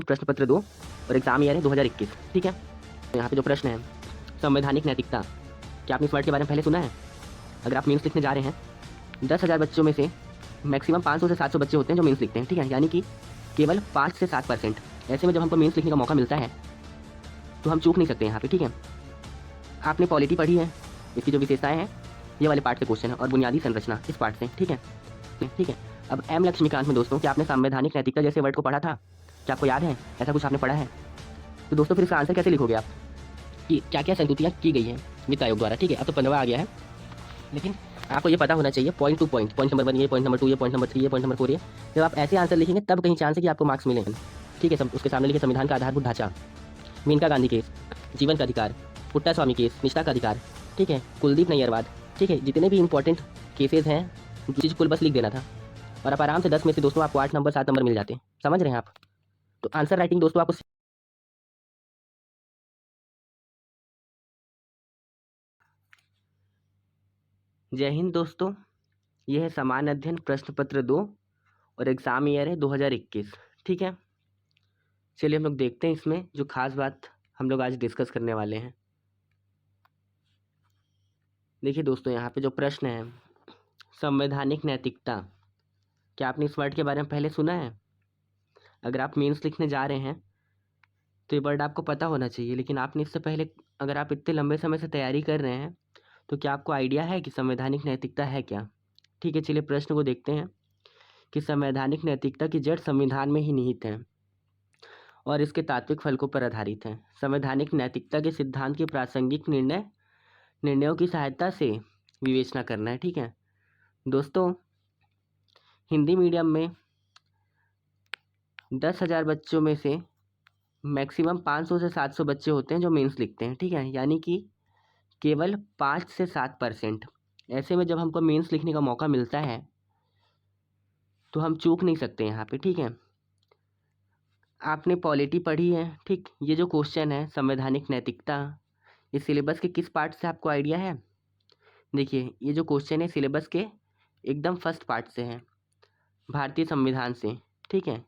प्रश्न पत्र 2 और एग्जाम ईयर है 2021। ठीक है, तो यहाँ पे जो प्रश्न है संवैधानिक नैतिकता, क्या आपने इस वर्ड के बारे में पहले सुना है? अगर आप मीन्स लिखने जा रहे हैं, 10,000 बच्चों में से मैक्सिमम 500 से 700 बच्चे होते हैं जो मीन्स लिखते हैं। ठीक है, यानी कि केवल 5 से 7%। ऐसे में जब हमको मीन्स लिखने का मौका मिलता है तो हम चूक नहीं सकते यहाँ पे। ठीक है, आपने पॉलिटी पढ़ी है, इसकी जो विशेषताएं हैं ये वाले पार्ट से क्वेश्चन है और बुनियादी संरचना इस पार्ट से। ठीक है, ठीक है। अब एम लक्ष्मीकांत में दोस्तों, क्या आपने संवैधानिक नैतिकता जैसे वर्ड को पढ़ा था? क्या आपको याद है? ऐसा कुछ आपने पढ़ा है? तो दोस्तों फिर इसका आंसर कैसे लिखोगे आप कि क्या क्या संस्तुतियाँ की गई हैं वित्त आयोग द्वारा? ठीक है, अब तो 15वां आ गया है, लेकिन आपको ये पता होना चाहिए point two point, point number 1 ये, पॉइंट नंबर 2 ये, पॉइंट नंबर 3 ये, पॉइंट नंबर 4 ये। जब आप ऐसे आंसर लिखेंगे तब कहीं चांस है कि आपको मार्क्स मिलेंगे। ठीक है, सब उसके सामने लिखे संविधान का आधारभूत ढांचा, मेनका गांधी केस, जीवन का अधिकार, पुट्टा स्वामी केस, निष्ठा का अधिकार। ठीक है, कुलदीप नैयरवाद। ठीक है, जितने भी इंपॉर्टेंट केसेस हैं चीज कुल बस लिख देना था और आप आराम से 10 में से दोस्तों आपको 8 नंबर 7 नंबर मिल जाते हैं। समझ रहे हैं आप? तो आंसर राइटिंग दोस्तों आपको जय हिंद दोस्तों, यह है समान अध्ययन प्रश्न पत्र 2 और एग्जाम ईयर है 2021। ठीक है, चलिए हम लोग देखते हैं इसमें जो खास बात हम लोग आज डिस्कस करने वाले हैं। देखिए दोस्तों, यहाँ पे जो प्रश्न है संवैधानिक नैतिकता, क्या आपने इस वर्ड के बारे में पहले सुना है? अगर आप मीन्स लिखने जा रहे हैं तो ये वर्ड आपको पता होना चाहिए, लेकिन आपने इससे पहले अगर आप इतने लंबे समय से तैयारी कर रहे हैं तो क्या आपको आइडिया है कि संवैधानिक नैतिकता है क्या? ठीक है, चलिए प्रश्न को देखते हैं कि संवैधानिक नैतिकता की जड़ संविधान में ही निहित है और इसके तात्विक फलकों पर आधारित है। संवैधानिक नैतिकता के सिद्धांत के प्रासंगिक निर्णयों की सहायता से विवेचना करना है। ठीक है दोस्तों, हिंदी मीडियम में 10,000 बच्चों में से मैक्सिमम 500 से 700 बच्चे होते हैं जो मेंस लिखते हैं। ठीक है, यानी कि केवल 5 से 7%। ऐसे में जब हमको मेंस लिखने का मौका मिलता है तो हम चूक नहीं सकते यहाँ पे। ठीक है, आपने पॉलिटी पढ़ी है। ठीक, ये जो क्वेश्चन है संवैधानिक नैतिकता, ये सिलेबस के किस पार्ट से आपको आइडिया है? देखिए, ये जो क्वेश्चन है सिलेबस के एकदम फर्स्ट पार्ट से है, भारतीय संविधान से। ठीक है,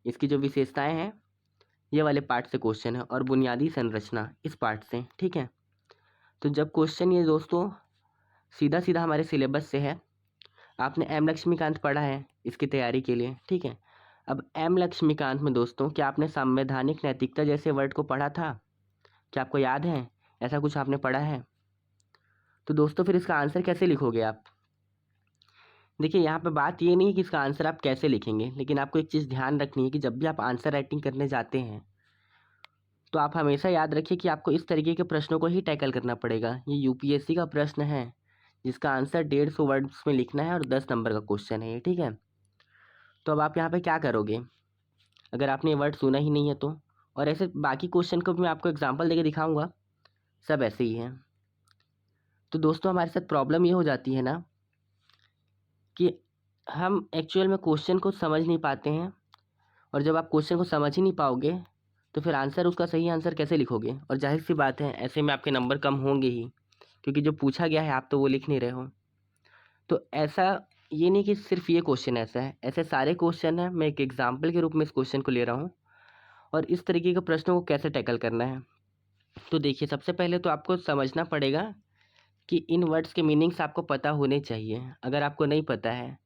इसकी जो विशेषताएं हैं ये वाले पार्ट से क्वेश्चन है और बुनियादी संरचना इस पार्ट से। ठीक है, तो जब क्वेश्चन ये दोस्तों सीधा सीधा हमारे सिलेबस से है, आपने एम लक्ष्मीकांत पढ़ा है इसकी तैयारी के लिए। ठीक है, अब एम लक्ष्मीकांत में दोस्तों क्या आपने संवैधानिक नैतिकता जैसे वर्ड को पढ़ा था? क्या आपको याद है? ऐसा कुछ आपने पढ़ा है? तो दोस्तों फिर इसका आंसर कैसे लिखोगे आप? देखिए, यहाँ पे बात ये नहीं है कि इसका आंसर आप कैसे लिखेंगे, लेकिन आपको एक चीज़ ध्यान रखनी है कि जब भी आप आंसर राइटिंग करने जाते हैं तो आप हमेशा याद रखिए कि आपको इस तरीके के प्रश्नों को ही टैकल करना पड़ेगा। ये यूपीएससी का प्रश्न है जिसका आंसर 150 वर्ड्स में लिखना है और 10 नंबर का क्वेश्चन है ये। ठीक है, तो अब आप यहाँ पे क्या करोगे अगर आपने ये वर्ड सुना ही नहीं है तो? और ऐसे बाकी क्वेश्चन को भी मैं आपको एग्जाम्पल देके दिखाऊंगा, सब ऐसे ही हैं। तो दोस्तों हमारे साथ प्रॉब्लम ये हो जाती है ना कि हम एक्चुअल में क्वेश्चन को समझ नहीं पाते हैं, और जब आप क्वेश्चन को समझ ही नहीं पाओगे तो फिर आंसर, उसका सही आंसर कैसे लिखोगे? और जाहिर सी बात है ऐसे में आपके नंबर कम होंगे ही, क्योंकि जो पूछा गया है आप तो वो लिख नहीं रहे हो। तो ऐसा ये नहीं कि सिर्फ ये क्वेश्चन ऐसा है, ऐसे सारे क्वेश्चन हैं। मैं एक एग्जाम्पल के रूप में इस क्वेश्चन को ले रहा हूँ और इस तरीके के प्रश्नों को कैसे टैकल करना है। तो देखिए, सबसे पहले तो आपको समझना पड़ेगा कि इन वर्ड्स के मीनिंग्स आपको पता होने चाहिए। अगर आपको नहीं पता है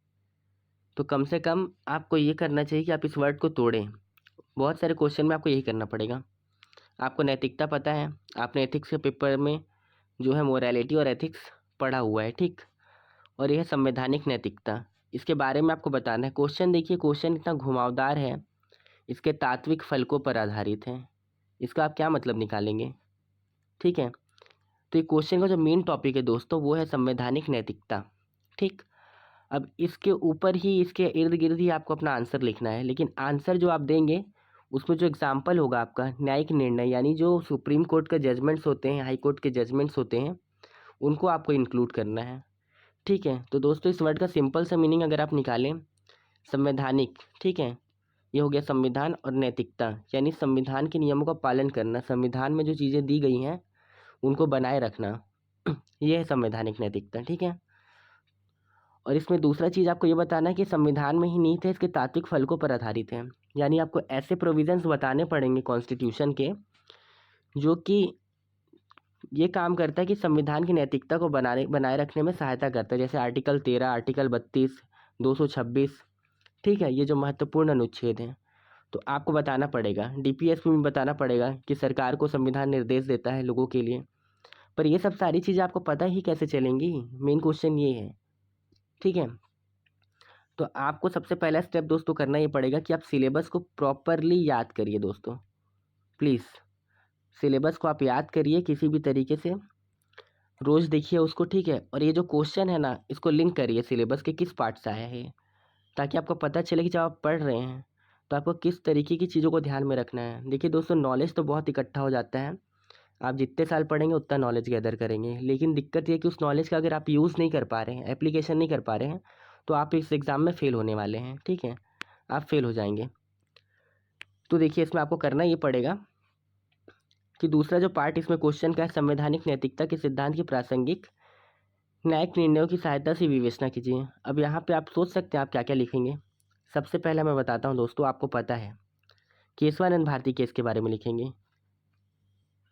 तो कम से कम आपको ये करना चाहिए कि आप इस वर्ड को तोड़ें। बहुत सारे क्वेश्चन में आपको यही करना पड़ेगा। आपको नैतिकता पता है, आपने एथिक्स के पेपर में जो है मोरालिटी और एथिक्स पढ़ा हुआ है। ठीक, और यह है संवैधानिक नैतिकता, इसके बारे में आपको बताना है। क्वेश्चन देखिए, क्वेश्चन इतना घुमावदार है, इसके तात्विक फलकों पर आधारित है। इसका आप क्या मतलब निकालेंगे? ठीक है, तो ये क्वेश्चन का जो मेन टॉपिक है दोस्तों वो है संवैधानिक नैतिकता। ठीक, अब इसके ऊपर ही, इसके इर्द गिर्द ही आपको अपना आंसर लिखना है, लेकिन आंसर जो आप देंगे उसमें जो एग्जाम्पल होगा आपका न्यायिक निर्णय, यानी जो सुप्रीम कोर्ट के जजमेंट्स होते हैं, हाई कोर्ट के जजमेंट्स होते हैं, उनको आपको इंक्लूड करना है। ठीक है, तो दोस्तों इस वर्ड का सिंपल सा मीनिंग अगर आप निकालें, संवैधानिक, ठीक है, ये हो गया संविधान, और नैतिकता यानी संविधान के नियमों का पालन करना, संविधान में जो चीज़ें दी गई हैं उनको बनाए रखना, ये है संवैधानिक नैतिकता। ठीक है, और इसमें दूसरा चीज़ आपको ये बताना है कि संविधान में ही निहित है, इसके तात्विक फलकों पर आधारित है। यानी आपको ऐसे प्रोविज़न्स बताने पड़ेंगे कॉन्स्टिट्यूशन के जो कि ये काम करता है कि संविधान की नैतिकता को बनाए रखने में सहायता करता है। जैसे आर्टिकल 13, आर्टिकल 32, 226, ठीक है, ये जो महत्वपूर्ण अनुच्छेद हैं। तो आपको बताना पड़ेगा, डीपीएस में भी बताना पड़ेगा कि सरकार को संविधान निर्देश देता है लोगों के लिए। पर ये सब सारी चीज़ें आपको पता ही कैसे चलेंगी, मेन क्वेश्चन ये है, ठीक है। तो आपको सबसे पहला स्टेप दोस्तों करना ये पड़ेगा कि आप सिलेबस को प्रॉपरली याद करिए दोस्तों, प्लीज़ सिलेबस को आप याद करिए किसी भी तरीके से, रोज़ देखिए उसको, ठीक है। और ये जो क्वेश्चन है ना, इसको लिंक करिए सिलेबस के किस पार्ट से आया है, ताकि आपको पता चले कि जब आप पढ़ रहे हैं तो आपको किस तरीके की चीज़ों को ध्यान में रखना है। देखिए दोस्तों, नॉलेज तो बहुत इकट्ठा हो जाता है, आप जितने साल पढ़ेंगे उतना नॉलेज गैदर करेंगे, लेकिन दिक्कत ये है कि उस नॉलेज का अगर आप यूज़ नहीं कर पा रहे हैं, एप्लीकेशन नहीं कर पा रहे हैं, तो आप इस एग्ज़ाम में फ़ेल होने वाले हैं, ठीक है, आप फेल हो जाएंगे। तो देखिए, इसमें आपको करना ये पड़ेगा कि दूसरा जो पार्ट इसमें क्वेश्चन का है, संवैधानिक नैतिकता के सिद्धांत की प्रासंगिक न्यायिक निर्णयों की सहायता से विवेचना कीजिए। अब यहाँ पे आप सोच सकते हैं आप क्या क्या लिखेंगे। सबसे पहले मैं बताता हूँ दोस्तों, आपको पता है केशवानंद भारती केस के बारे में लिखेंगे,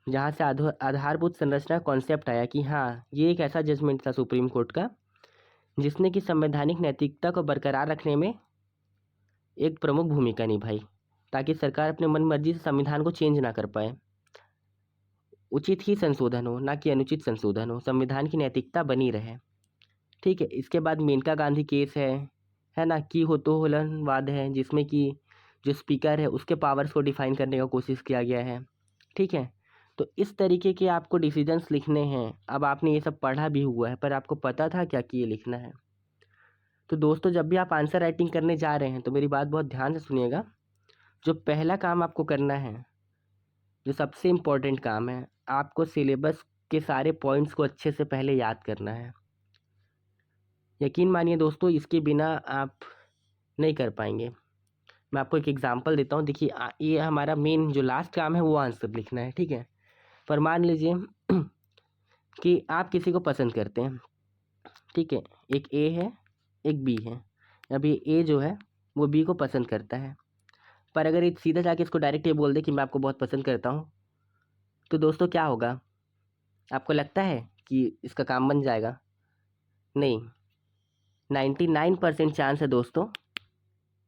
जहाँ से आधारभूत संरचना कॉन्सेप्ट आया कि हाँ, ये एक ऐसा जजमेंट था सुप्रीम कोर्ट का जिसने कि संवैधानिक नैतिकता को बरकरार रखने में एक प्रमुख भूमिका निभाई, ताकि सरकार अपने मन मर्जी से संविधान को चेंज ना कर पाए। उचित ही संशोधन हो, ना कि अनुचित संशोधन हो, संविधान की नैतिकता बनी रहे, ठीक है। इसके बाद मेनका गांधी केस है ना, की हो तो होलनवाद है, जिसमें कि जो स्पीकर है उसके पावर्स को डिफाइन करने का कोशिश किया गया है, ठीक है। तो इस तरीके के आपको डिसीजंस लिखने हैं। अब आपने ये सब पढ़ा भी हुआ है, पर आपको पता था क्या कि ये लिखना है। तो दोस्तों, जब भी आप आंसर राइटिंग करने जा रहे हैं तो मेरी बात बहुत ध्यान से सुनिएगा। जो पहला काम आपको करना है, जो सबसे इम्पोर्टेंट काम है, आपको सिलेबस के सारे पॉइंट्स को अच्छे से पहले याद करना है। यकीन मानिए दोस्तों, इसके बिना आप नहीं कर पाएंगे। मैं आपको एक एग्जांपल देता हूँ। देखिए, ये हमारा मेन जो लास्ट काम है वो आंसर लिखना है, ठीक है। पर मान लीजिए कि आप किसी को पसंद करते हैं, ठीक है, एक ए है एक बी है। अब ये ए जो है वो बी को पसंद करता है, पर अगर ये सीधा जाके इसको डायरेक्ट ये बोल दे कि मैं आपको बहुत पसंद करता हूँ, तो दोस्तों क्या होगा? आपको लगता है कि इसका काम बन जाएगा? नहीं, 99% चांस है दोस्तों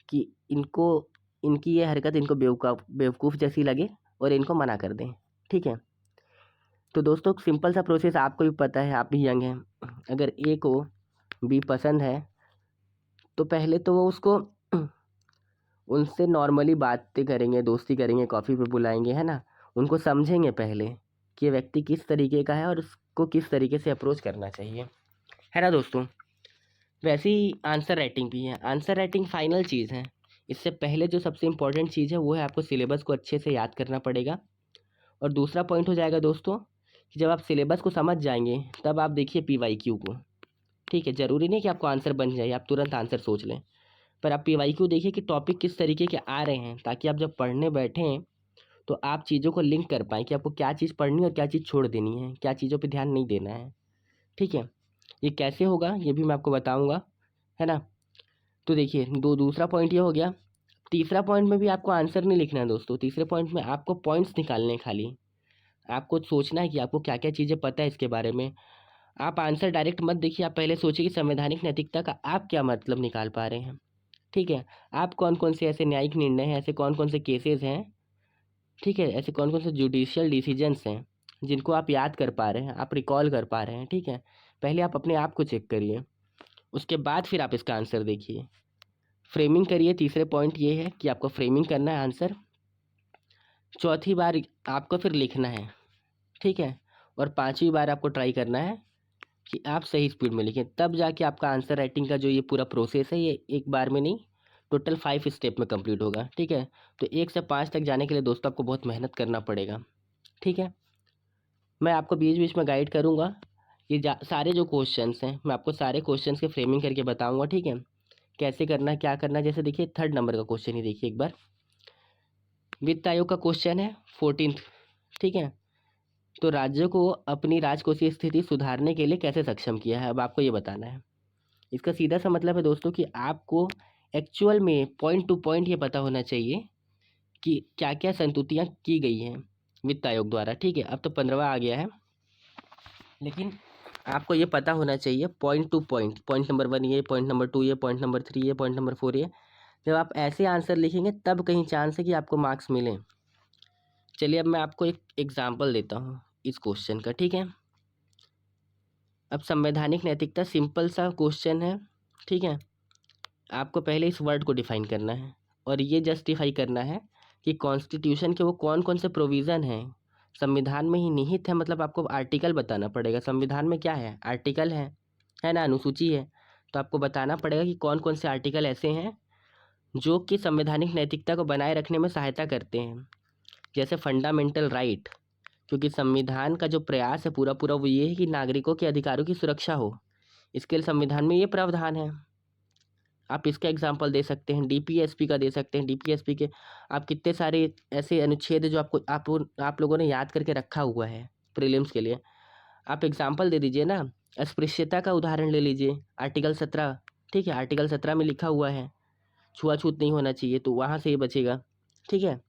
कि इनकी ये हरकत इनको बेवकूफ़ जैसी लगे और इनको मना कर दें, ठीक है। तो दोस्तों, सिंपल सा प्रोसेस आपको भी पता है, आप भी यंग हैं। अगर ए को बी पसंद है तो पहले तो वो उसको उनसे नॉर्मली बातें करेंगे, दोस्ती करेंगे, कॉफ़ी पे बुलाएंगे, है ना। उनको समझेंगे पहले कि ये व्यक्ति किस तरीके का है और उसको किस तरीके से अप्रोच करना चाहिए, है ना दोस्तों। वैसे ही आंसर राइटिंग भी है। आंसर राइटिंग फाइनल चीज़ है। इससे पहले जो सबसे इम्पोर्टेंट चीज़ है वो है आपको सिलेबस को अच्छे से याद करना पड़ेगा। और दूसरा पॉइंट हो जाएगा दोस्तों कि जब आप सिलेबस को समझ जाएंगे तब आप देखिए PYQ को, ठीक है। ज़रूरी नहीं कि आपको आंसर बन जाए, आप तुरंत आंसर सोच लें, पर आप PYQ देखिए कि टॉपिक किस तरीके के आ रहे हैं, ताकि आप जब पढ़ने बैठें तो आप चीज़ों को लिंक कर पाएँ कि आपको क्या चीज़ पढ़नी है और क्या चीज़ छोड़ देनी है, क्या चीज़ों पे ध्यान नहीं देना है, ठीक है। ये कैसे होगा ये भी मैं आपको बताऊँगा, है ना। तो देखिए, दूसरा पॉइंट ये हो गया। तीसरा पॉइंट में भी आपको आंसर नहीं लिखना है दोस्तों। तीसरे पॉइंट में आपको पॉइंट्स निकालने हैं खाली। आपको सोचना है कि आपको क्या क्या चीज़ें पता है इसके बारे में। आप आंसर डायरेक्ट मत देखिए, आप पहले सोचिए कि संवैधानिक नैतिकता का आप क्या मतलब निकाल पा रहे हैं, ठीक है। आप कौन कौन से ऐसे न्यायिक निर्णय हैं, ऐसे कौन कौन से केसेस हैं, ठीक है, ऐसे कौन कौन से जुडिशियल डिसीजंस हैं जिनको आप याद कर पा रहे हैं, आप रिकॉल कर पा रहे हैं, ठीक है। पहले आप अपने आप को चेक करिए, उसके बाद फिर आप इसका आंसर देखिए। फ्रेमिंग करिए। तीसरे पॉइंट ये है कि आपको फ्रेमिंग करना है आंसर। चौथी बार आपको फिर लिखना है, ठीक है। और पांचवी बार आपको ट्राई करना है कि आप सही स्पीड में लिखें, तब जाके आपका आंसर राइटिंग का जो ये पूरा प्रोसेस है ये एक बार में नहीं, टोटल 5 स्टेप में कंप्लीट होगा, ठीक है। तो 1 से 5 तक जाने के लिए दोस्तों आपको बहुत मेहनत करना पड़ेगा, ठीक है। मैं आपको बीच बीच में गाइड करूँगा। ये सारे जो क्वेश्चंस हैं मैं आपको सारे क्वेश्चंस के फ्रेमिंग करके बताऊँगा, ठीक है, कैसे करना है क्या करना है। जैसे देखिए 3rd नंबर का क्वेश्चन ही देखिए एक बार। वित्त आयोग का क्वेश्चन है 14th, ठीक है। तो राज्यों को अपनी राजकोषीय स्थिति सुधारने के लिए कैसे सक्षम किया है, अब आपको ये बताना है। इसका सीधा सा मतलब है दोस्तों कि आपको एक्चुअल में पॉइंट टू पॉइंट ये पता होना चाहिए कि क्या क्या संतुतियाँ की गई हैं वित्त आयोग द्वारा। ठीक है, अब तो 15वां आ गया है, लेकिन आपको ये पता होना चाहिए point two point, point number 1 ये, पॉइंट नंबर 2 ये, पॉइंट नंबर 3 ये, पॉइंट नंबर 4 ये। जब आप ऐसे आंसर लिखेंगे तब कहीं चांस है कि आपको मार्क्स मिलें। चलिए अब मैं आपको एक एग्जाम्पल देता हूँ इस क्वेश्चन का। ठीक है, अब संवैधानिक नैतिकता सिंपल सा क्वेश्चन है। ठीक है, आपको पहले इस वर्ड को डिफाइन करना है और ये जस्टिफाई करना है कि कॉन्स्टिट्यूशन के वो कौन कौन से प्रोविज़न हैं संविधान में ही निहित है। मतलब आपको आर्टिकल बताना पड़ेगा, संविधान में क्या है, आर्टिकल है ना, अनुसूची है। तो आपको बताना पड़ेगा कि कौन कौन से आर्टिकल ऐसे हैं जो कि संवैधानिक नैतिकता को बनाए रखने में सहायता करते हैं। जैसे फंडामेंटल राइट, क्योंकि संविधान का जो प्रयास है पूरा पूरा वो ये है कि नागरिकों के अधिकारों की सुरक्षा हो, इसके लिए संविधान में ये प्रावधान है। आप इसका एग्जाम्पल दे सकते हैं, डीपीएसपी का दे सकते हैं। डीपीएसपी के आप कितने सारे ऐसे अनुच्छेद है जो आप लोगों ने याद करके रखा हुआ है प्रीलिम्स के लिए। आप एग्जाम्पल दे दीजिए ना, अस्पृश्यता का उदाहरण ले लीजिए, आर्टिकल 17। ठीक है, आर्टिकल 17 में लिखा हुआ है छुआछूत नहीं होना चाहिए, तो वहाँ से ये बचेगा। ठीक है,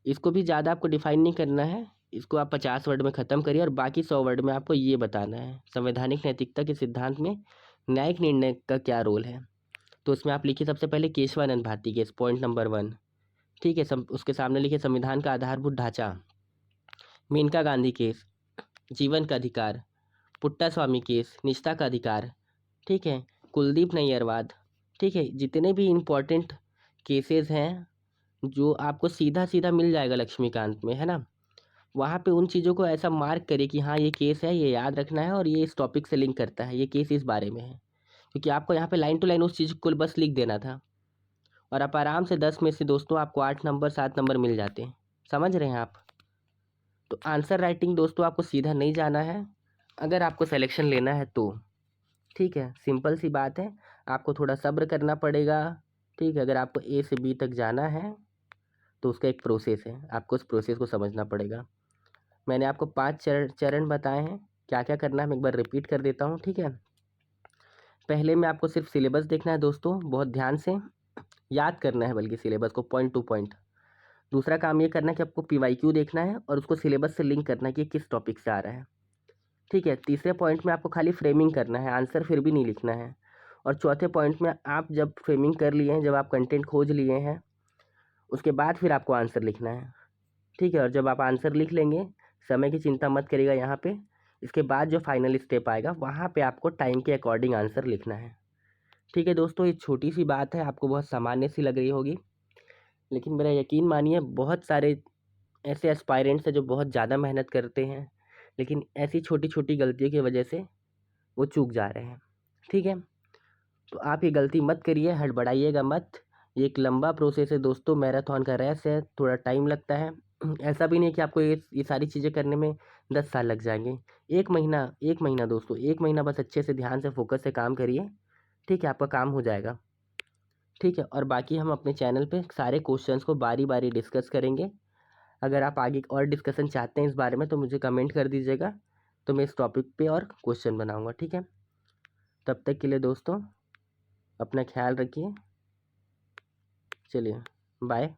इसको भी ज़्यादा आपको डिफाइन नहीं करना है, इसको आप 50 वर्ड में ख़त्म करिए और बाकी 100 वर्ड में आपको ये बताना है संवैधानिक नैतिकता के सिद्धांत में न्यायिक निर्णय का क्या रोल है। तो उसमें आप लिखिए सबसे पहले Keshavananda Bharati case, point number 1। ठीक है, उसके सामने लिखिए संविधान का आधारभूत ढांचा, मेनका गांधी केस, जीवन का अधिकार, पुट्टा स्वामी केस, निजता का अधिकार। ठीक है, कुलदीप नैयरवाद। ठीक है, जितने भी इम्पोर्टेंट केसेस हैं जो आपको सीधा सीधा मिल जाएगा लक्ष्मीकांत में, है ना, वहाँ पे उन चीज़ों को ऐसा मार्क करिए कि हाँ ये केस है, ये याद रखना है और ये इस टॉपिक से लिंक करता है, ये केस इस बारे में है। क्योंकि आपको यहाँ पे लाइन टू लाइन उस चीज़ को बस लिख देना था और आप आराम से 10 में से दोस्तों आपको 8 नंबर 7 नंबर मिल जाते हैं। समझ रहे हैं आप? तो आंसर राइटिंग दोस्तों आपको सीधा नहीं जाना है अगर आपको सिलेक्शन लेना है तो। ठीक है, सिंपल सी बात है, आपको थोड़ा सब्र करना पड़ेगा। ठीक है, अगर आपको ए से बी तक जाना है तो उसका एक प्रोसेस है, आपको उस प्रोसेस को समझना पड़ेगा। मैंने आपको 5 चरण बताए हैं, क्या क्या करना है मैं एक बार रिपीट कर देता हूँ। ठीक है, पहले में आपको सिर्फ सिलेबस देखना है दोस्तों, बहुत ध्यान से याद करना है बल्कि सिलेबस को पॉइंट टू पॉइंट। दूसरा काम ये करना है कि आपको पीवाईक्यू देखना है और उसको सिलेबस से लिंक करना है कि किस टॉपिक से आ रहा है। ठीक है, तीसरे पॉइंट में आपको खाली फ्रेमिंग करना है, आंसर फिर भी नहीं लिखना है। और चौथे पॉइंट में आप जब फ्रेमिंग कर लिए हैं, जब आप कंटेंट खोज लिए हैं, उसके बाद फिर आपको आंसर लिखना है। ठीक है, और जब आप आंसर लिख लेंगे, समय की चिंता मत करिएगा यहाँ पे, इसके बाद जो फाइनल स्टेप आएगा वहाँ पे आपको टाइम के अकॉर्डिंग आंसर लिखना है। ठीक है दोस्तों, ये छोटी सी बात है, आपको बहुत सामान्य सी लग रही होगी, लेकिन मेरा यकीन मानिए बहुत सारे ऐसे एस्पायरेंट्स हैं जो बहुत ज़्यादा मेहनत करते हैं, लेकिन ऐसी छोटी छोटी गलतियों की वजह से वो चूक जा रहे हैं। ठीक है, तो आप ये गलती मत करिए, हड़बड़ाइएगा मत। ये एक लंबा प्रोसेस है दोस्तों, मैराथन का रेस है, थोड़ा टाइम लगता है। ऐसा भी नहीं है कि आपको ये सारी चीज़ें करने में 10 साल लग जाएंगे। एक महीना दोस्तों, एक महीना बस अच्छे से ध्यान से फोकस से काम करिए। ठीक है, आपका काम हो जाएगा। ठीक है, और बाकी हम अपने चैनल पे सारे क्वेश्चंस को बारी बारी डिस्कस करेंगे। अगर आप आगे और डिस्कशन चाहते हैं इस बारे में तो मुझे कमेंट कर दीजिएगा, तो मैं इस टॉपिक पे और क्वेश्चन बनाऊंगा। ठीक है, तब तक के लिए दोस्तों अपना ख्याल रखिए। चलिए, बाय।